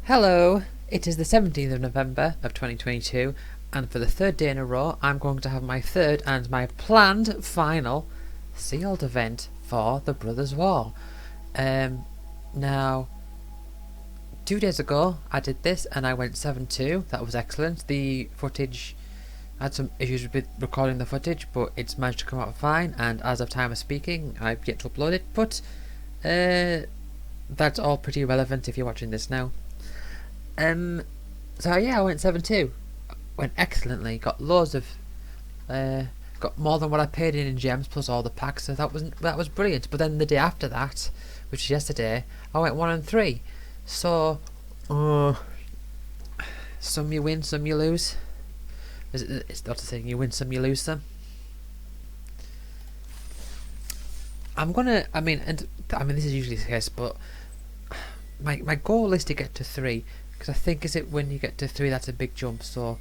Hello, it is the 17th of November of 2022, and for the third day in a row, I'm going to have my third and my planned final sealed event for the Brothers War. Now, 2 days ago, I did this and I went 7-2. That was excellent. The footage, I had some issues with recording the footage, but it's managed to come out fine, and as of time of speaking, I've yet to upload it, but that's all pretty relevant if you're watching this now. So yeah, I went 7-2. Went excellently. Got loads of, got more than what I paid in gems plus all the packs. So that was brilliant. But then the day after that, which is yesterday, I went 1-3. So, some you win, some you lose. It's not a thing. You win some, you lose some. I mean, this is usually the case, but my goal is to get to 3. Because I think is it when you get to 3 that's a big jump. So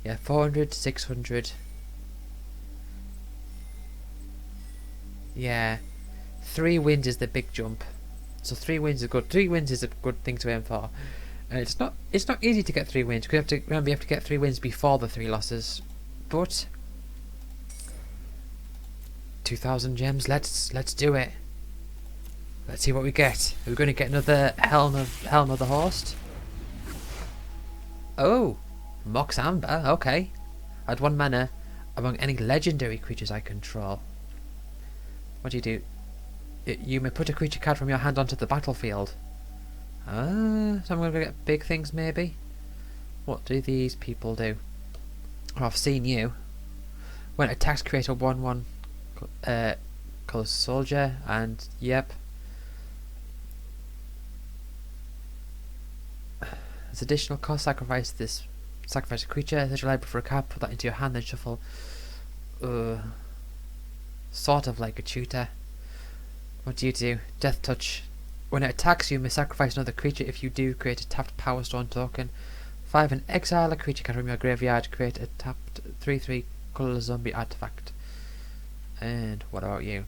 yeah, 400, 600. Yeah, 3 wins is the big jump. So 3 wins is good. 3 wins is a good thing to aim for. And it's not easy to get 3 wins. Because you have to get 3 wins before the 3 losses. But 2,000 gems. Let's do it. Let's see what we get. Are we going to get another Helm of the Host? Oh, Mox Amber, okay. Add 1 mana among any legendary creatures I control. What do? You may put a creature card from your hand onto the battlefield. So I'm going to get big things maybe? What do these people do? Oh, I've seen you. When it attacks, create a 1-1 colour soldier, and yep. As additional cost, sacrifice a creature, set your library for a card, put that into your hand, then shuffle. Sort of like a tutor. What do you do? Death Touch. When it attacks, you may sacrifice another creature. If you do, create a tapped Power Stone token. 5 and exile a creature card from your graveyard. Create a tapped 3/3 colourless zombie artifact. And what about you?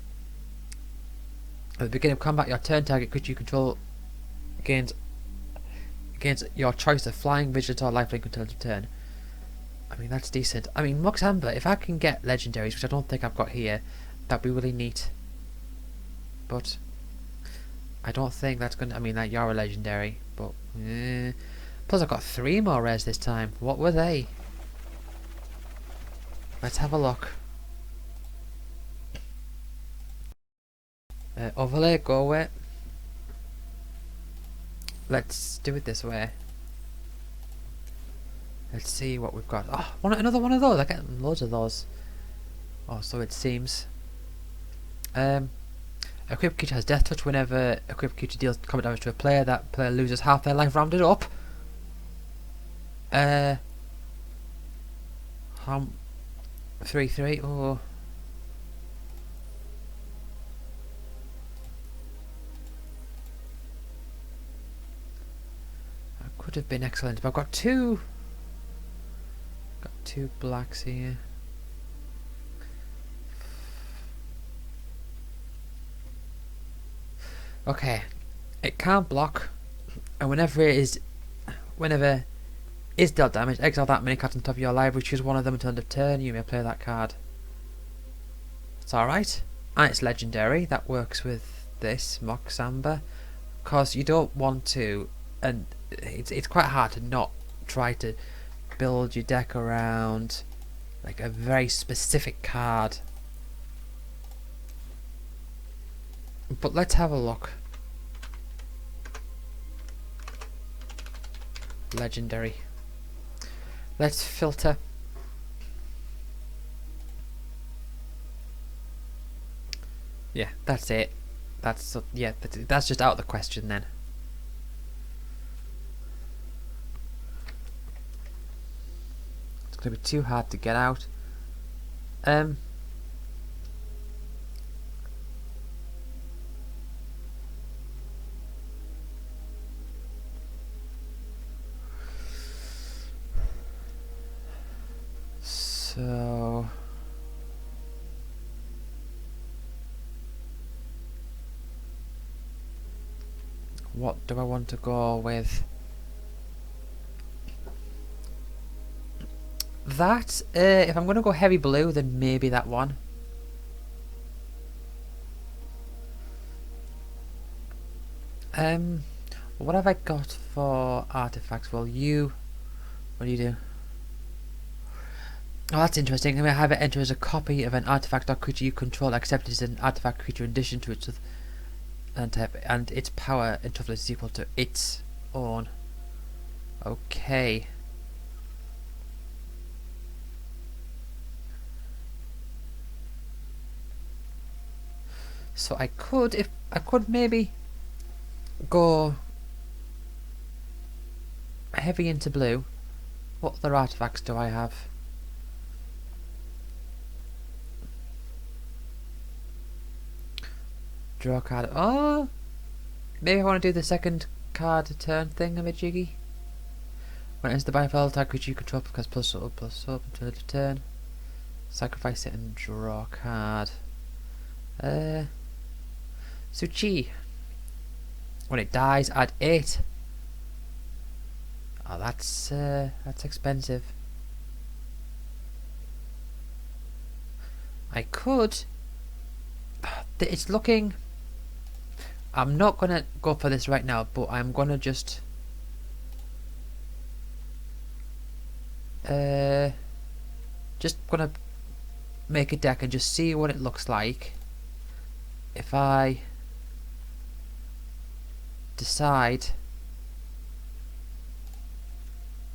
At the beginning of combat, your turn, target creature you control gains your choice of flying, vigilant, or lifelink until end of turn. I mean, that's decent. I mean, Mox Amber, if I can get legendaries, which I don't think I've got here, that'd be really neat. But I don't think that's gonna. I mean, that you're a legendary, but plus I've got 3 more rares this time. What were they? Let's have a look. Overlay, go away. Let's do it this way. Let's see what we've got. Oh, another one of those. I get loads of those. Oh, so it seems. Equipped creature has Death Touch. Whenever equipped creature deals combat damage to a player, that player loses half their life rounded up. 3/3. Oh. Could have been excellent, but I've got two blacks here. Okay, it can't block, and whenever is dealt damage, exile that many cards on top of your library, choose one of them until end of turn, you may play that card. It's alright, and it's legendary. That works with this Mox Amber, because you don't want to, and it's quite hard to not try to build your deck around like a very specific card. But let's have a look. Legendary. Let's filter. Yeah, that's it. That's just out of the question then. Gonna be too hard to get out. So what do I want to go with? that. If I'm going to go heavy blue, then maybe that one. What have I got for artifacts? Well, what do you do? Oh, that's interesting. I'm going to have it enter as a copy of an artifact or creature you control, except it's an artifact creature in addition to its type, and its power and toughness is equal to its own. Okay. So I could maybe go heavy into blue. What other artifacts do I have? Draw a card. Oh, maybe I want to do the second card turn thing of a jiggy. When it enters the battlefield, attack creature you control because +up until end of turn. Sacrifice it and draw a card. Suchi. When it dies, add 8. Oh, that's expensive. I could. It's looking. I'm not gonna go for this right now, but I'm gonna just gonna make a deck and just see what it looks like. If I decide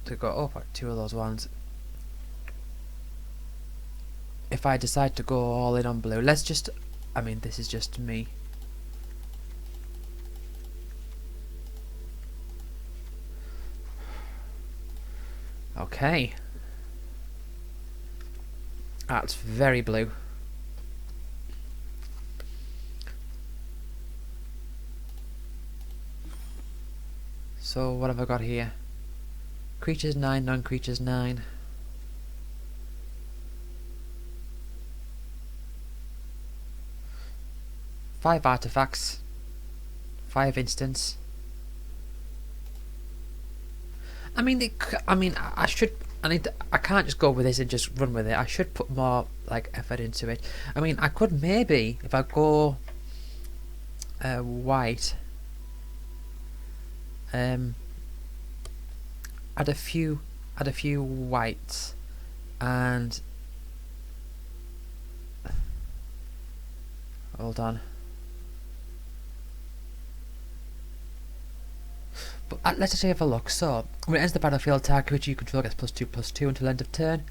to go for 2 of those ones, if I decide to go all in on blue, let's just, I mean, this is just me. Okay. That's very blue. So what have I got here? Creatures 9, non-creatures 9. Five artifacts. 5 instants. I mean, I should. I can't just go with this and just run with it. I should put more like effort into it. I mean, I could maybe if I go white. Add a few whites and hold on. But let's actually have a look. So when it ends the battlefield, target creature you control gets +2/+2 until end of turn.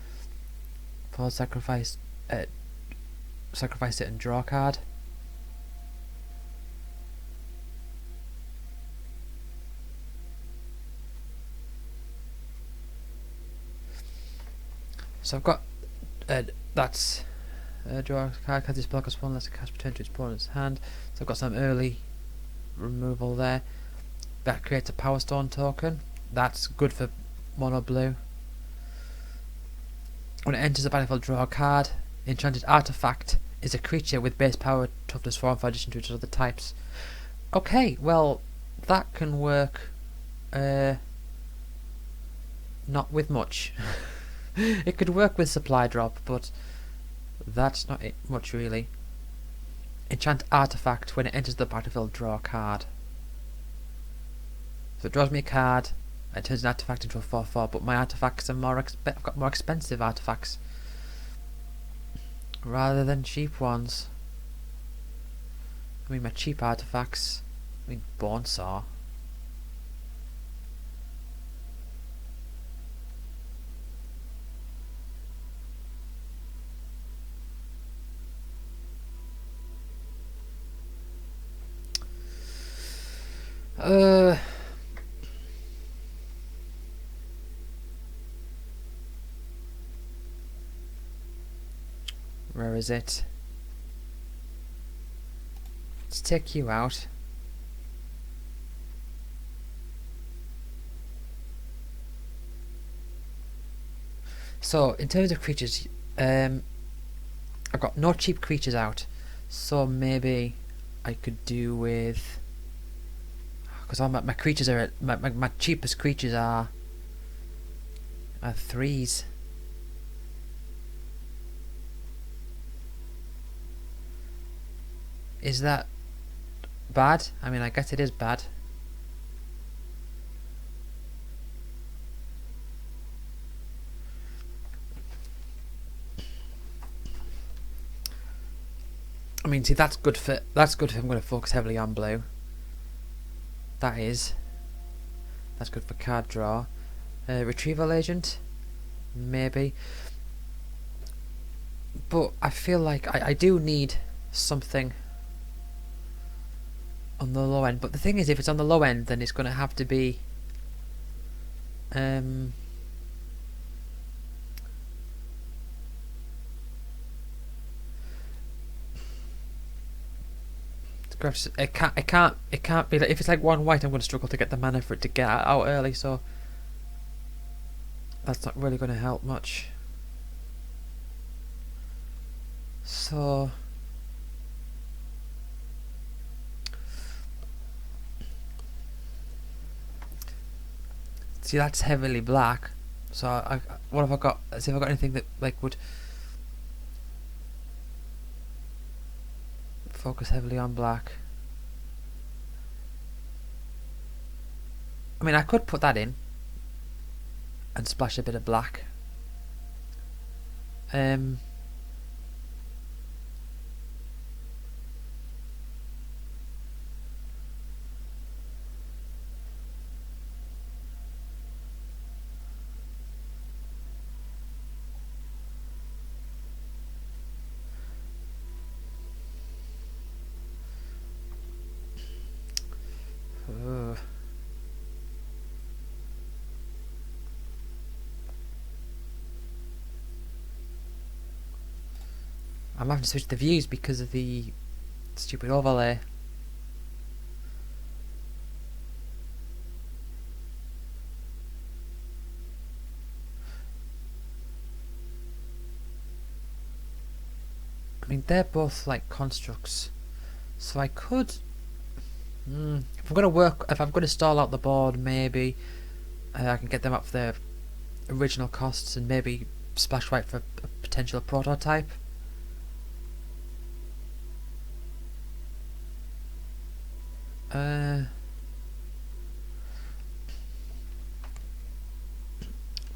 For sacrifice it and draw a card. So I've got that's draw a card, cast this block as one, let's cast return to its opponent's hand. So I've got some early removal there. That creates a Power Stone token. That's good for mono blue. When it enters the battlefield, draw a card. Enchanted Artifact is a creature with base power, toughness 4 and 5 addition to its other types. Okay, well that can work. Not with much. It could work with supply drop, but that's not it much really. Enchant Artifact. When it enters the battlefield, draw a card. So it draws me a card. It turns an artifact into a 4/4, but my artifacts are I've got more expensive artifacts rather than cheap ones. I mean, my cheap artifacts. I mean, Bone Saw. Where is it? Let's take you out. So, in terms of creatures, I've got no cheap creatures out. So maybe I could do with, because all my creatures are my cheapest creatures are 3s. Is that bad? I mean, I guess it is bad. I mean, see, that's good if I'm going to focus heavily on blue. That's good for card draw. Retrieval agent, maybe. But I feel like I do need something on the low end. But the thing is, if it's on the low end, then it's going to have to be it can't be like, if it's like 1 white, I'm going to struggle to get the mana for it to get out early, so that's not really going to help much. So see, that's heavily black. So what have I got? Let's see if I got anything that like would focus heavily on black. I mean, I could put that in and splash a bit of black. I'm having to switch the views because of the stupid overlay. I mean, they're both like constructs, so I could. If I'm going to stall out the board, maybe I can get them up for their original costs and maybe splash white for a potential prototype.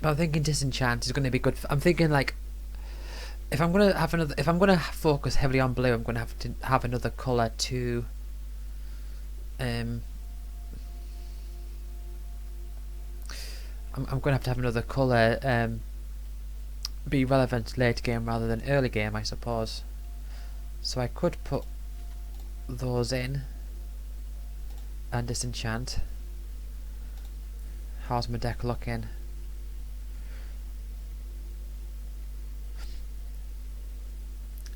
But I'm thinking disenchant is going to be good. I'm thinking like if I'm going to focus heavily on blue, I'm going to have to have another color to I'm going to have another color be relevant late game rather than early game, I suppose. So I could put those in and disenchant. How's my deck looking?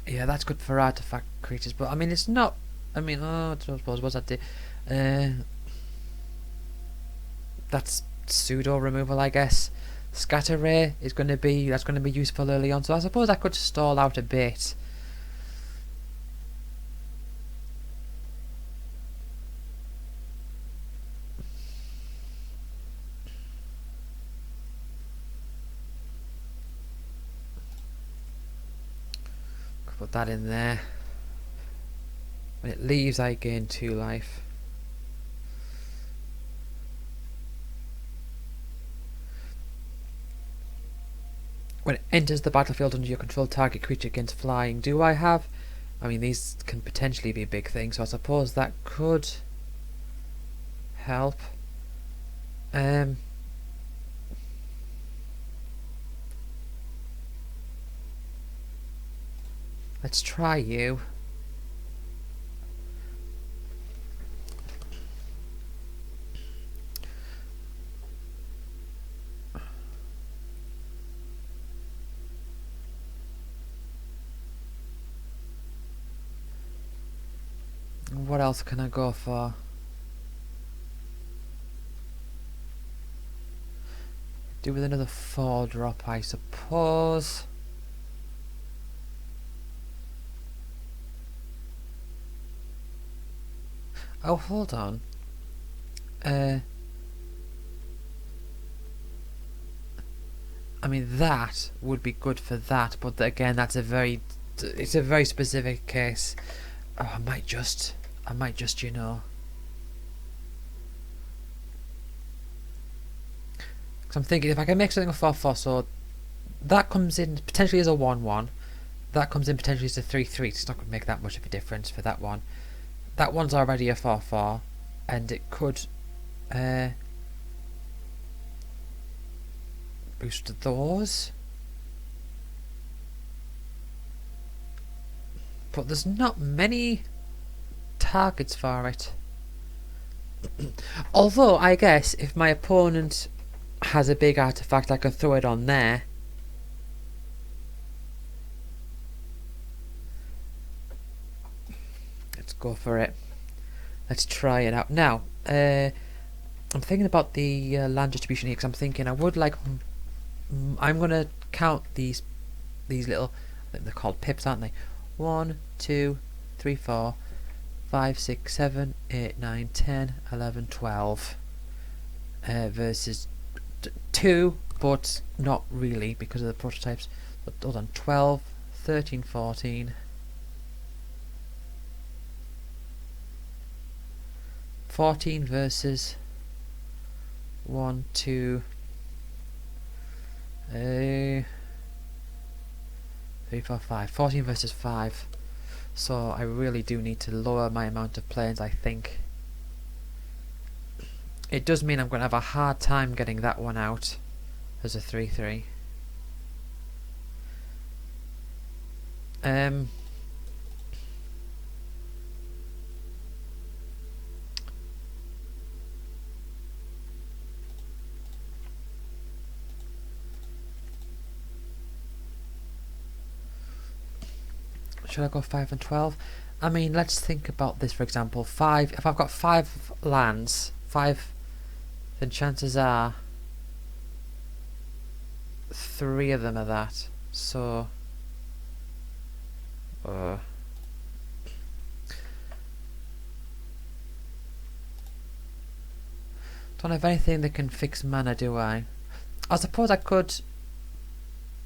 Yeah, that's good for artifact creatures, but I mean it's not. I mean, I suppose what's that do? That's pseudo removal, I guess. Scatter ray is going to be useful early on, so I suppose I could stall out a bit. Put that in there. When it leaves, I gain 2 life. When it enters the battlefield under your control, target creature gains flying. Do I have? I mean, these can potentially be a big thing, so I suppose that could help. Let's try you. What else can I go for? Do with another 4-drop, I suppose. Oh, hold on. I mean, that would be good for that, but again, it's a very specific case. Oh, I might just, you know. Because I'm thinking if I can make something a 4-4, so that comes in potentially as a 1-1. That comes in potentially as a 3-3. It's not going to make that much of a difference for that one. That one's already a 4-4, and it could boost those. But there's not many targets for it. Although, I guess, if my opponent has a big artifact, I can throw it on there. Let's go for it. Let's try it out. Now, I'm thinking about the land distribution here, because I'm thinking I would like... I'm going to count these little... I think they're called pips, aren't they? 1, 2, 3, 4, 5, 6, 7, 8, 9, 10, 11, 12 versus 2, but not really because of the prototypes. But hold on, 12, 13, 14, 14 versus 1, 2, 3, 4, 5. 14 versus 5. So I really do need to lower my amount of planes, I think. It does mean I'm going to have a hard time getting that one out as a 3-3. Should I go 5 and 12? I mean, let's think about this, for example. 5, if I've got 5 lands, 5, then chances are 3 of them are that. So, don't have anything that can fix mana, do I? I suppose I could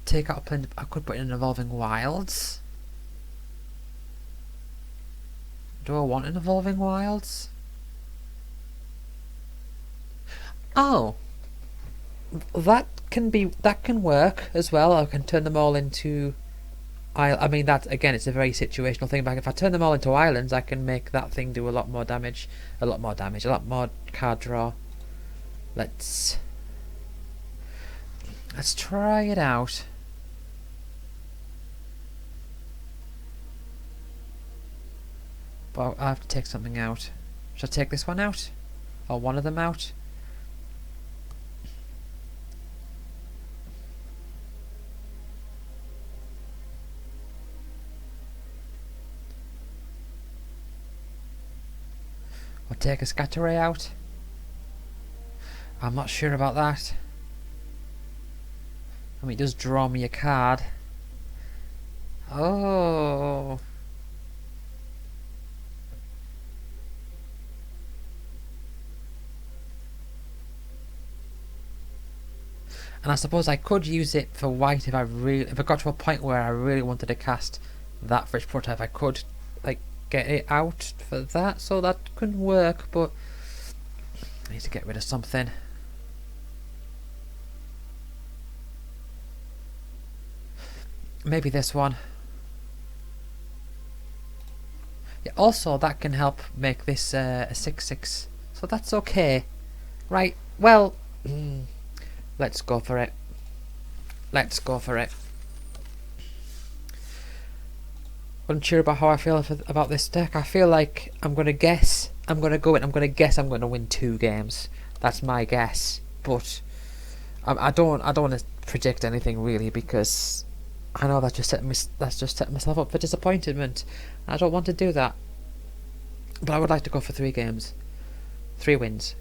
take out a plan. I could put in an Evolving Wilds. Do I want an Evolving Wilds? Oh, that can work as well. I can turn them all into. I mean that again. It's a very situational thing. But if I turn them all into islands, I can make that thing do a lot more damage. A lot more card draw. Let's try it out. But I have to take something out. Should I take this one out? Or one of them out? Or take a scatter ray out? I'm not sure about that. I mean, it does draw me a card. Oh. And I suppose I could use it for white if I got to a point where I really wanted to cast that for its prototype. I could like get it out for that, so that could work. But I need to get rid of something. Maybe this one. Yeah, also that can help make this a 6/6, so that's okay. Right. Well. Let's go for it. Let's go for it. Unsure about how I feel about this deck. I feel like I'm going to guess. I'm going to go in. I'm going to guess I'm going to win 2 games. That's my guess. But I don't want to predict anything really, because I know that's just setting myself up for disappointment. I don't want to do that. But I would like to go for 3 games. 3 wins.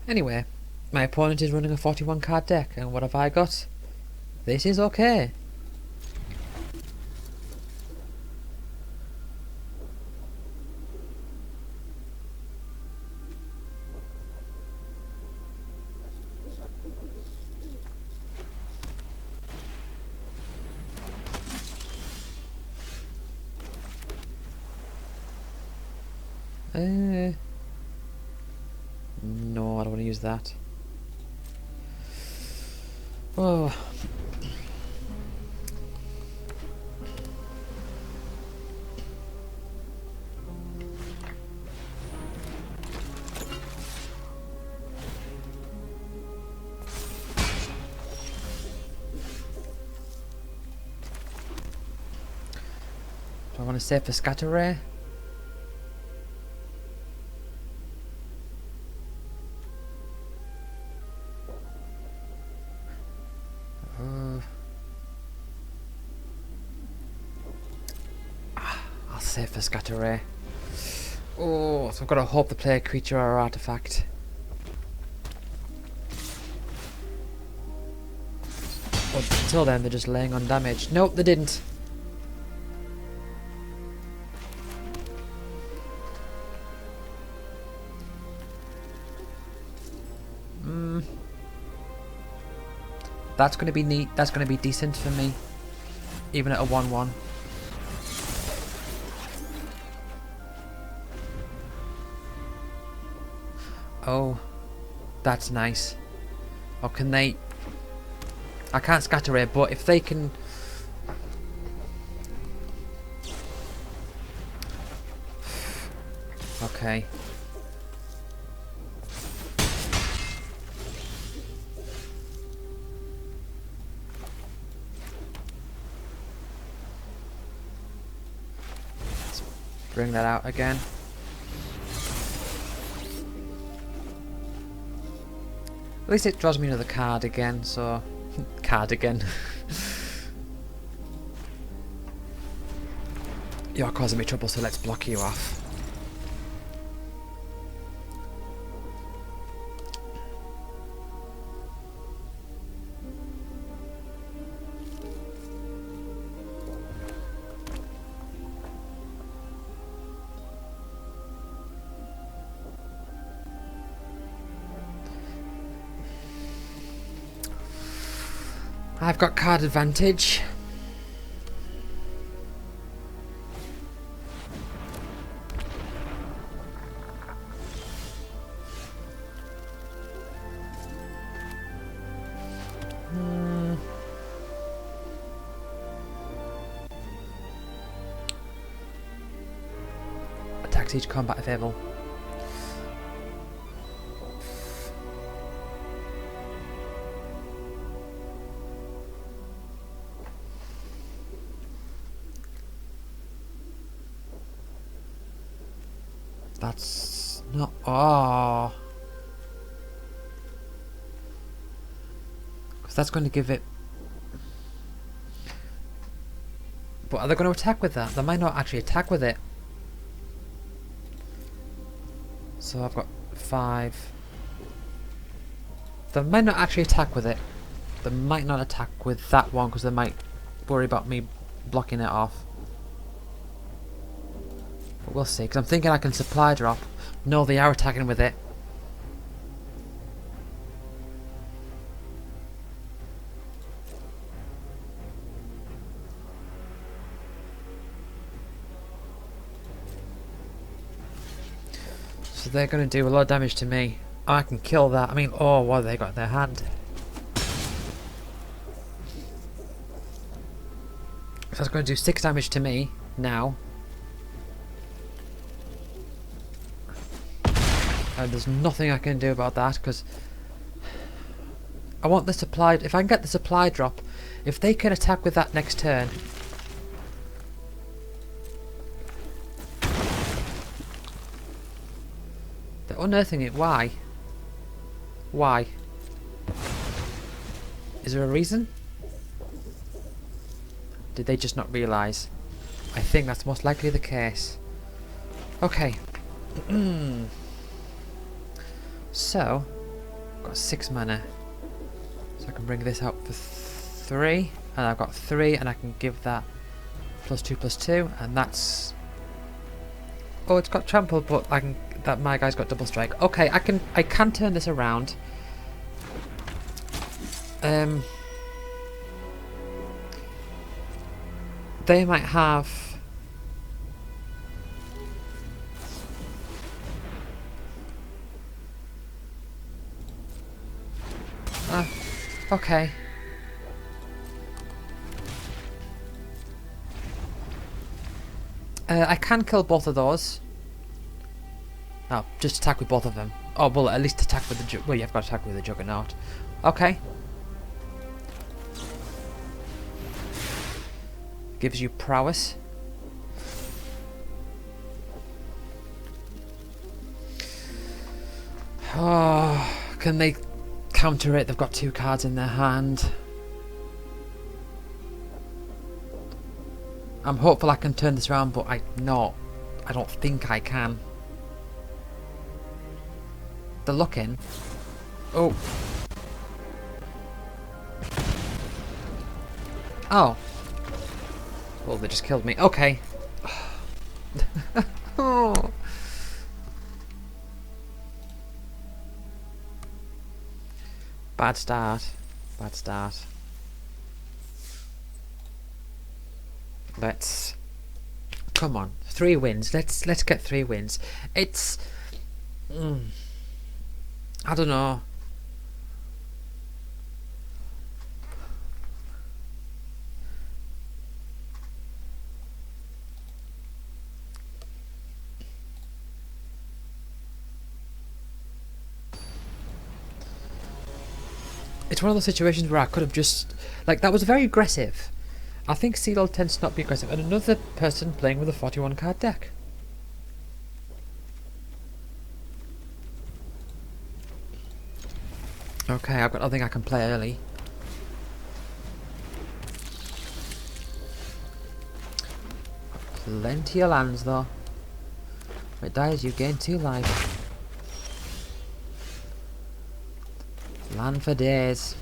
Anyway, my opponent is running a 41 card deck, and what have I got? This is okay. No, I don't want to use that. Oh. Do I want to save for scatter ray? I'll save for scatter ray. Oh, so I've got to hope the player creature or artifact. But until then, they're just laying on damage. Nope, they didn't. That's going to be neat. That's going to be decent for me, even at a 1/1. Oh, that's nice. Or can they? I can't scatter it, but if they can. Okay. Let's bring that out again. At least it draws me another card again, so... card again. You're causing me trouble, so let's block you off. I've got card advantage. Attacks each combat if able. That's not... Oh. Because that's going to give it... But are they going to attack with that? They might not actually attack with it. So I've got 5. They might not actually attack with it. They might not attack with that one because they might worry about me blocking it off. But we'll see, because I'm thinking I can supply drop. No, they are attacking with it. So they're going to do a lot of damage to me. Oh, I can kill that. I mean, oh, what have they got in their hand? So that's going to do 6 damage to me now. And there's nothing I can do about that because I want the supply. If I can get the supply drop, if they can attack with that next turn, they're unearthing it. Why? Why? Is there a reason? Did they just not realise? I think that's most likely the case. Okay. So, I've got 6 mana. So I can bring this out for 3. And I've got 3 and I can give that +2/+2 and that's... Oh, it's got trample, but I can... That my guy's got double strike. Okay, I can turn this around. They might have... Okay. I can kill both of those. Oh, just attack with both of them. Oh, well, at least attack with the well, you've got to attack with the Juggernaut. Okay. Gives you prowess. Oh, can they counter it? They've got 2 cards in their hand. I'm hopeful I can turn this around, but I don't think I can. They're looking. Oh. Oh. Well, they just killed me. Okay. Oh. Bad start. Bad start. Let's come on. 3 wins. Let's get 3 wins. It's I don't know. It's one of those situations where I could have just like that was very aggressive. I think Seedle tends to not be aggressive, and another person playing with a 41 card deck. Okay, I've got nothing I can play early. Plenty of lands though. When it dies, you gain 2 life. Land for days.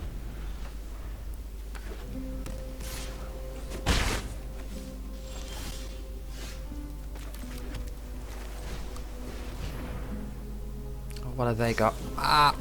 What have they got? Ah!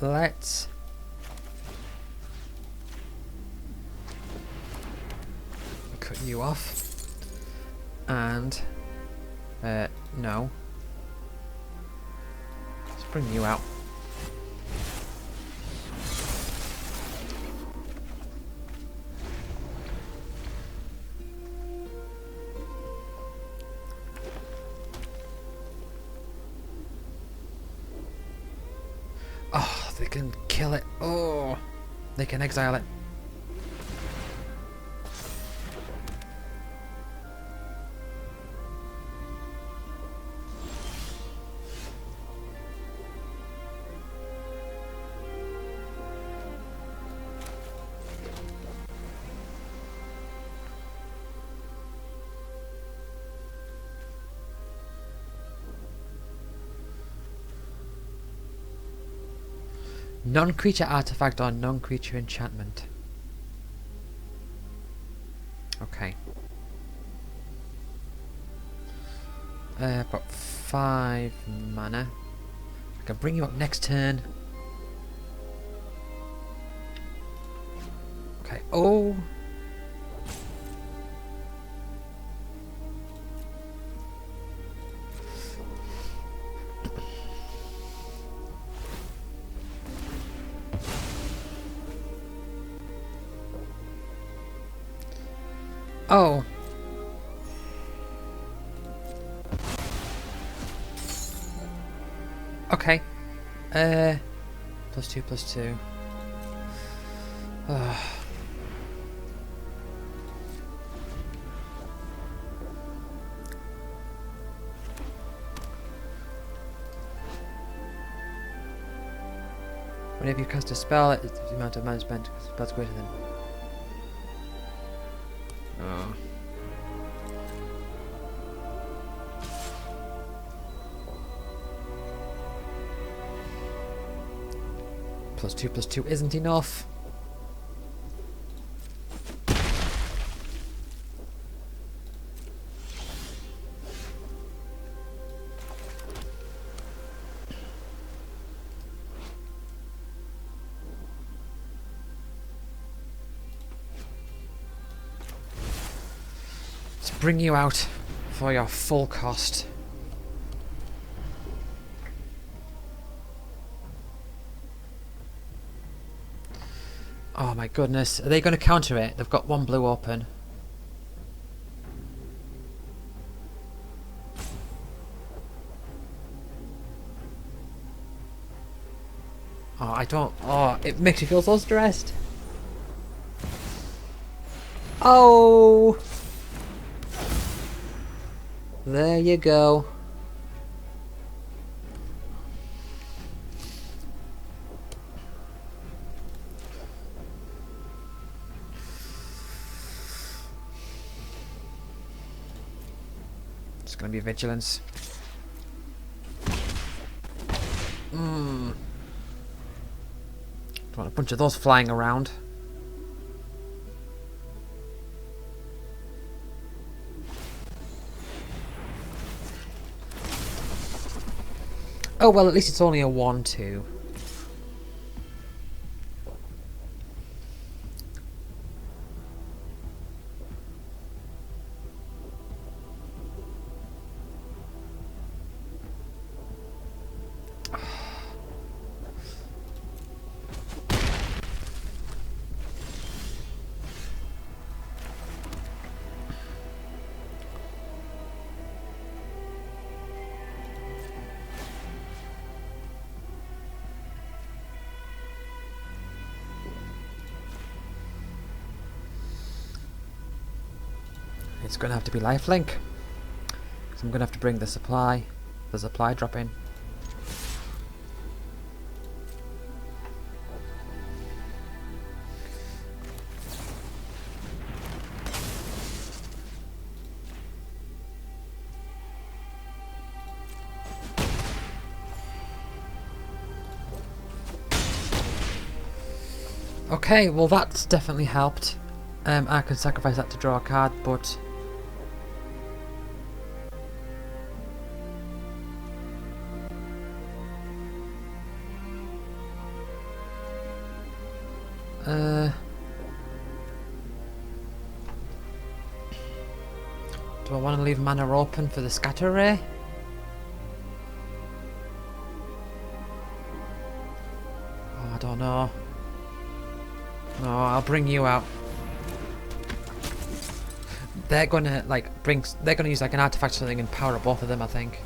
Let's cut you off. And no. Let's bring you out. Oh, they can kill it. Oh, they can exile it. Non-creature artifact or non-creature enchantment. Okay. I've got 5 mana. I can bring you up next turn. Okay. Oh. Oh. Okay. +2/+2. Whenever you cast a spell, it's the amount of mana spent. Spell's greater than. Oh. +2/+2 isn't enough. bring you out for your full cost. Oh my goodness, are they going to counter it? They've got one blue open. Oh, I don't... Oh, it makes me feel so stressed. Oh! There you go. It's gonna be vigilance. Don't want a bunch of those flying around. Oh well, at least it's only a 1-2. It's going to have to be lifelink. So I'm going to have to bring the supply drop in. Okay, well that's definitely helped. I can sacrifice that to draw a card, but do I want to leave mana open for the scatter ray? Oh, I don't know. No, I'll bring you out. They're gonna they're gonna use like an artifact or something and power up both of them, I think.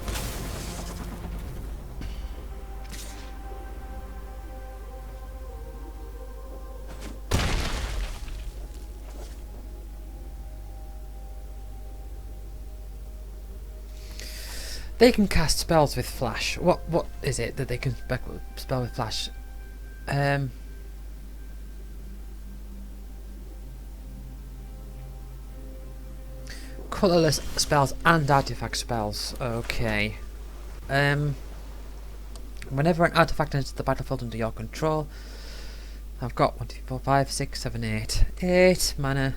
They can cast spells with flash. What is it that they can spell with flash? Colourless spells and artifact spells. Okay. Whenever an artifact enters the battlefield under your control, I've got 1, 2, 4, 5, 6, 7, 8. 8 mana.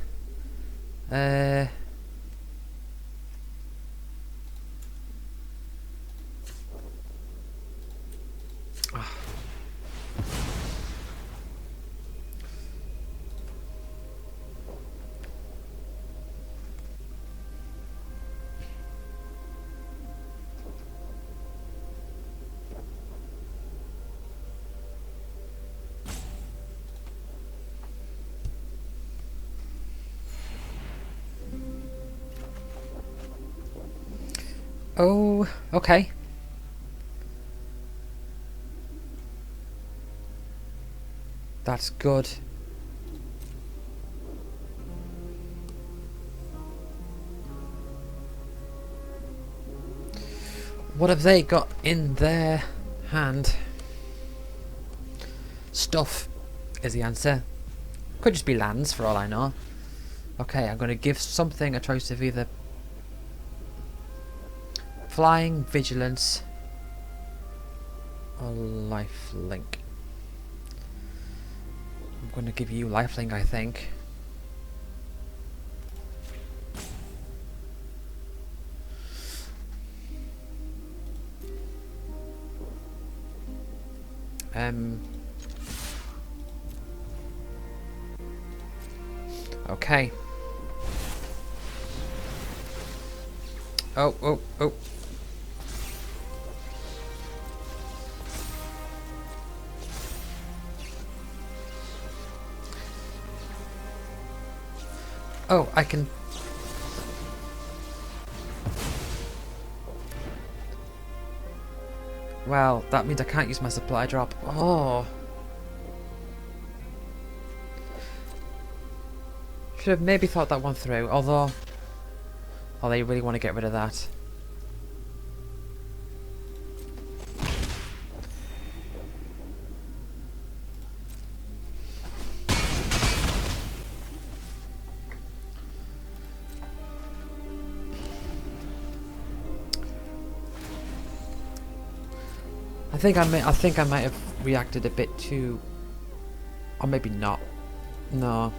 Oh, okay. That's good. What have they got in their hand? Stuff is the answer. Could just be lands for all I know. Okay, I'm going to give something a choice of either flying, vigilance, or lifelink. I'm going to give you lifelink, I think. Okay. Oh, oh, oh. Oh, I can... Well, that means I can't use my supply drop. Oh. Should have maybe thought that one through, although... Oh, they really want to get rid of that. I think I might have reacted a bit too... Or maybe not. No.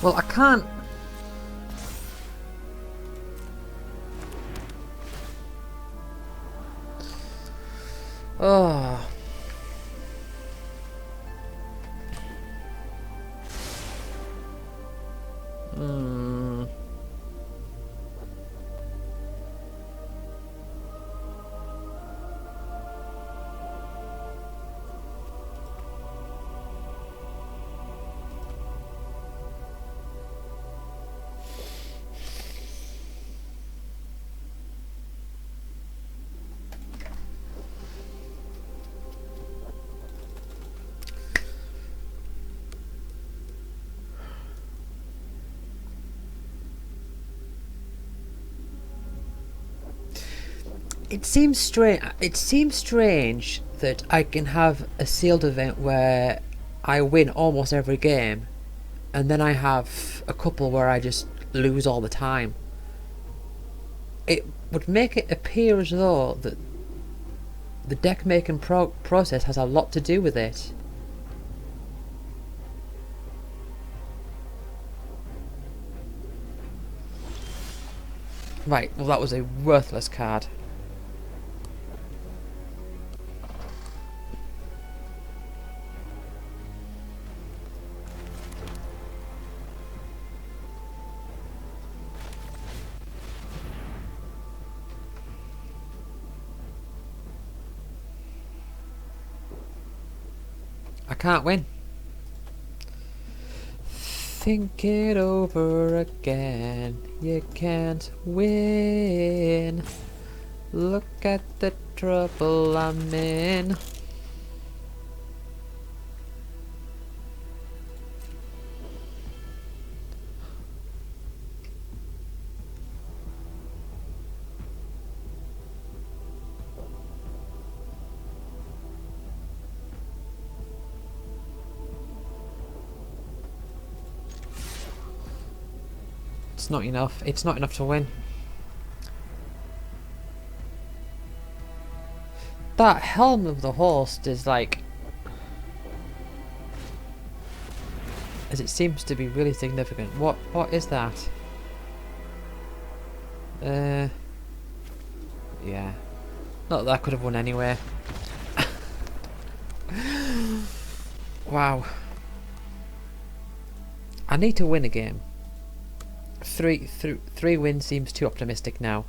Well, I can't... Oh. Hmm. It seems strange. It seems strange that I can have a sealed event where I win almost every game, and then I have a couple where I just lose all the time. It would make it appear as though that the deck making process has a lot to do with it. Right, well that was a worthless card. I can't win. Think it over again. You can't win. Look at the trouble I'm in. It's not enough. It's not enough to win. That Helm of the Host is like... as it seems to be really significant. What is that? Yeah. Not that I could have won anyway. Wow. I need to win a game. Three wins seems too optimistic now.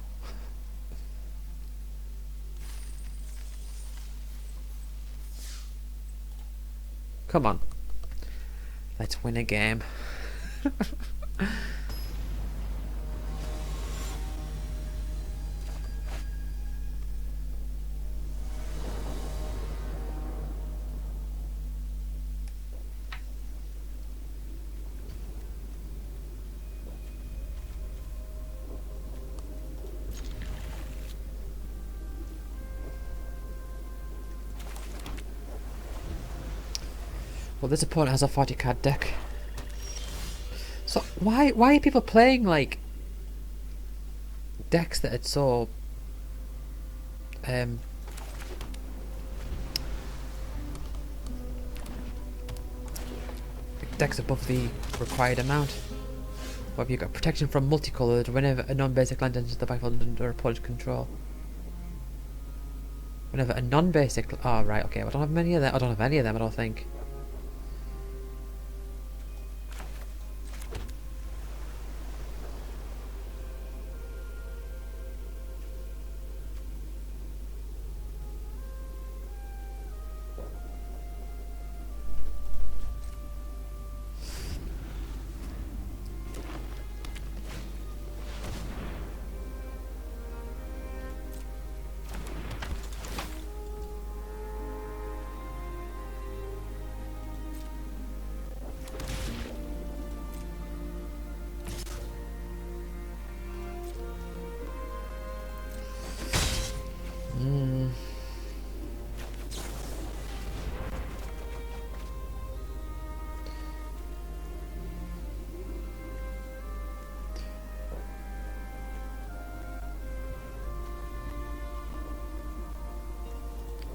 Come on. Let's win a game. Well, this opponent has a 40 card deck. So why are people playing like decks that are so dex above the required amount. What have you got? Protection from multicolored whenever a non-basic land enters the battlefield under opponent's control. Whenever a non-basic... Oh, right, okay. I don't have many of them. I don't have any of them, I don't think.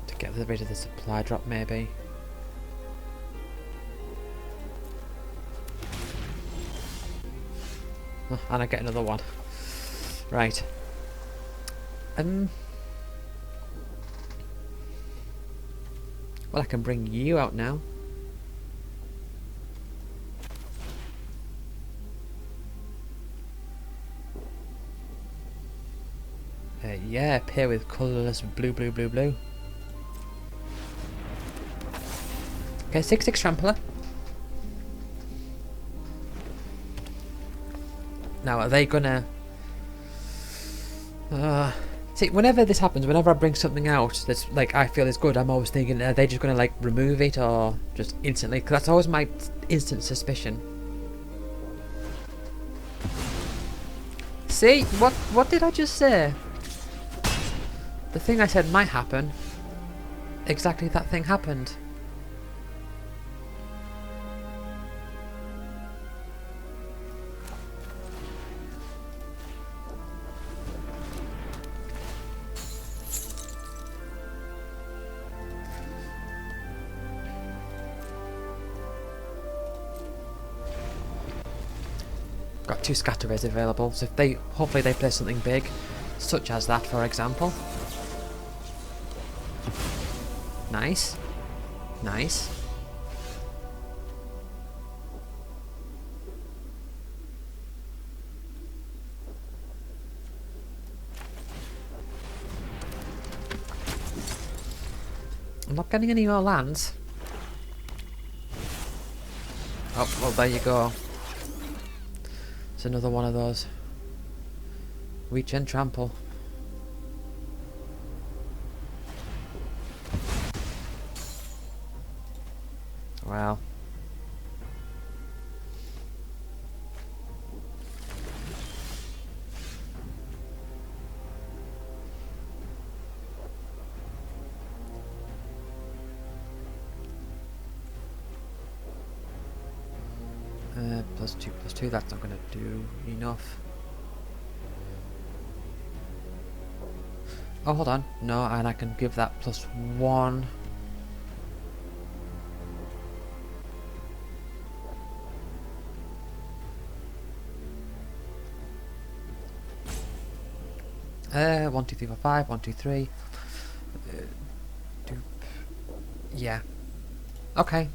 To get rid of the supply drop, maybe. Oh, and I get another one. Right. Well, I can bring you out now. Yeah, pair with colourless blue, blue, blue, blue. Okay, 6/6 trampler. Now, are they gonna... see, whenever this happens, whenever I bring something out that's, like, I feel is good, I'm always thinking, are they just gonna, like, remove it or just instantly? Because that's always my instant suspicion. See? What did I just say? The thing I said might happen, exactly that thing happened. Got 2 scatter rays available, so if they hopefully they play something big, such as that, for example. Nice. Nice. I'm not getting any more lands. Oh, well, there you go. It's another one of those. Reach and trample. Wow. +2/+2, that's not going to do enough. Oh, hold on. No, and I can give that +1. One, two, three, four, five. 1, 2, 3. Dupe. Yeah. Okay.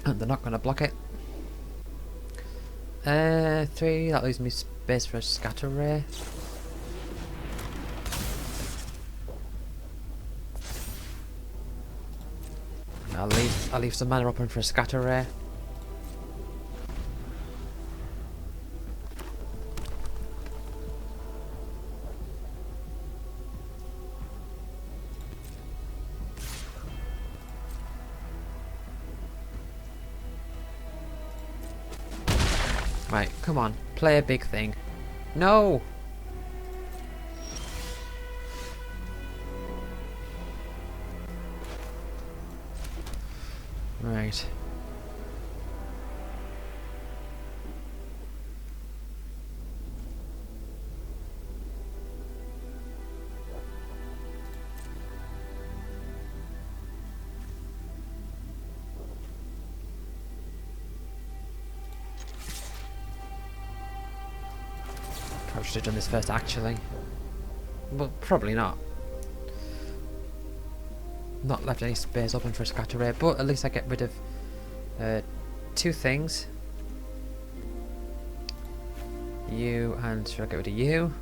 And they're not going to block it. 3, that leaves me space for a scatter ray. I'll leave some mana open for a scatter ray. Right, come on, play a big thing. No! Right. should have done this first actually. Well, probably not. Not left any space open for a scatter ray, but at least I get rid of 2 things. You, and should I get rid of you?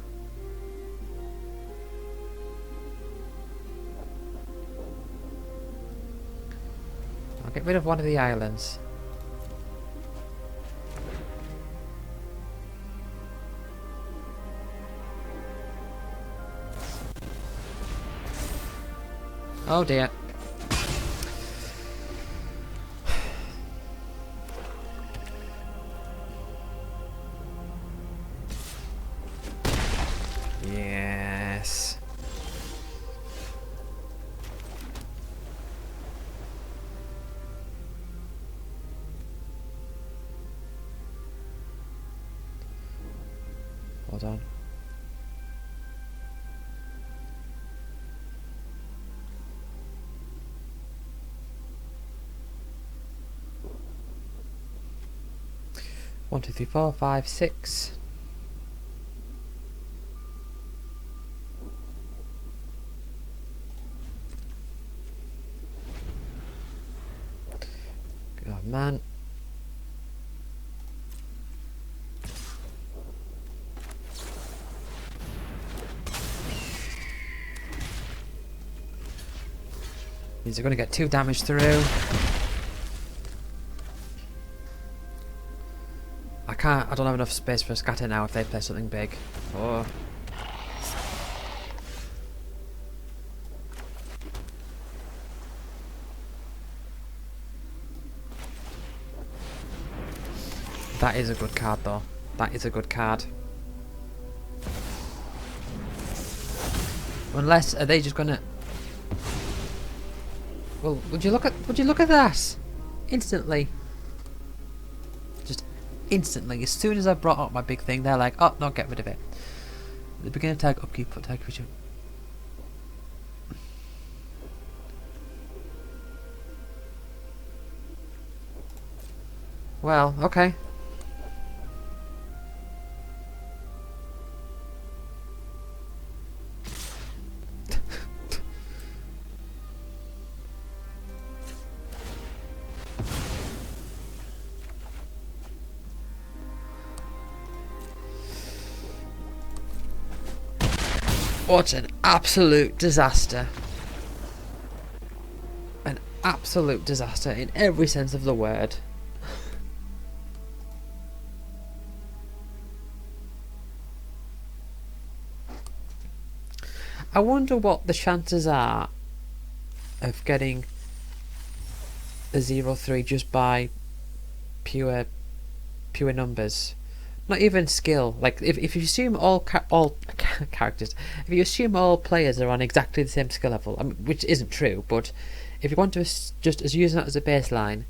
I'll get rid of one of the islands. Oh dear. Yes. Hold on. One, two, three, four, five, six. Oh man. These are going to get 2 damage through. I don't have enough space for a scatter now if they play something big. Oh. That is a good card though. That is a good card. Unless, are they just gonna... Well, would you look at that? Instantly. Just instantly. As soon as I brought up my big thing, they're like, oh, no, get rid of it. The beginning tag, upkeep, put tag creature. Well, okay. What an absolute disaster. An absolute disaster in every sense of the word. I wonder what the chances are of getting a 0-3 just by pure numbers. Not even skill. Like if you assume all characters, if you assume all players are on exactly the same skill level, I mean, which isn't true, but if you want to just as use that as a baseline,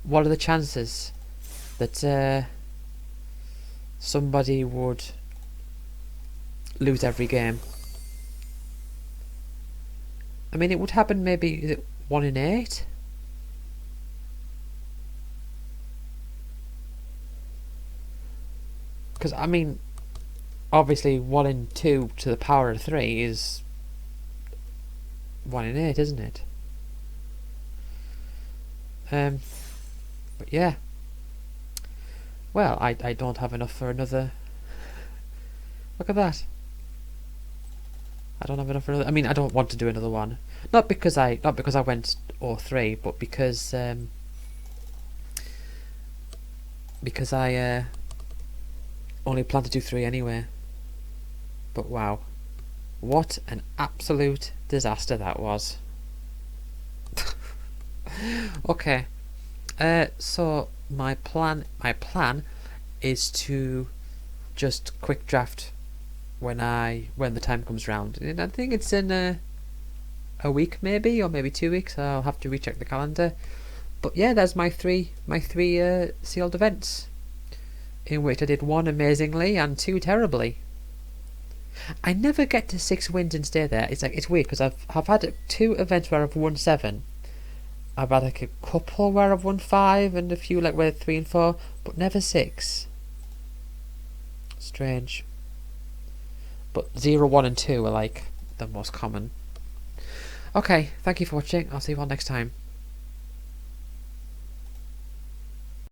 what are the chances that somebody would lose every game? I mean, it would happen maybe, is it 1 in 8? Because, I mean, obviously 1 in 2 to the power of 3 is 1 in 8, isn't it? But yeah. Well, I don't have enough for another... Look at that. I don't have enough for another... I mean, I don't want to do another one. Not because I went 0-3, but because I only plan to do 3 anyway. But wow, what an absolute disaster that was. Okay, so my plan is to just quick draft when the time comes round. And I think it's in a week maybe, or maybe 2 weeks. I'll have to recheck the calendar. But yeah, there's my three sealed events, in which I did 1 amazingly and 2 terribly. I never get to 6 wins and stay there. It's weird because I've had 2 events where I've won 7. I've had like a couple where I've won 5 and a few like where 3 and 4, but never 6. Strange. But 0, 1 and 2 are like the most common. Okay, thank you for watching. I'll see you all next time.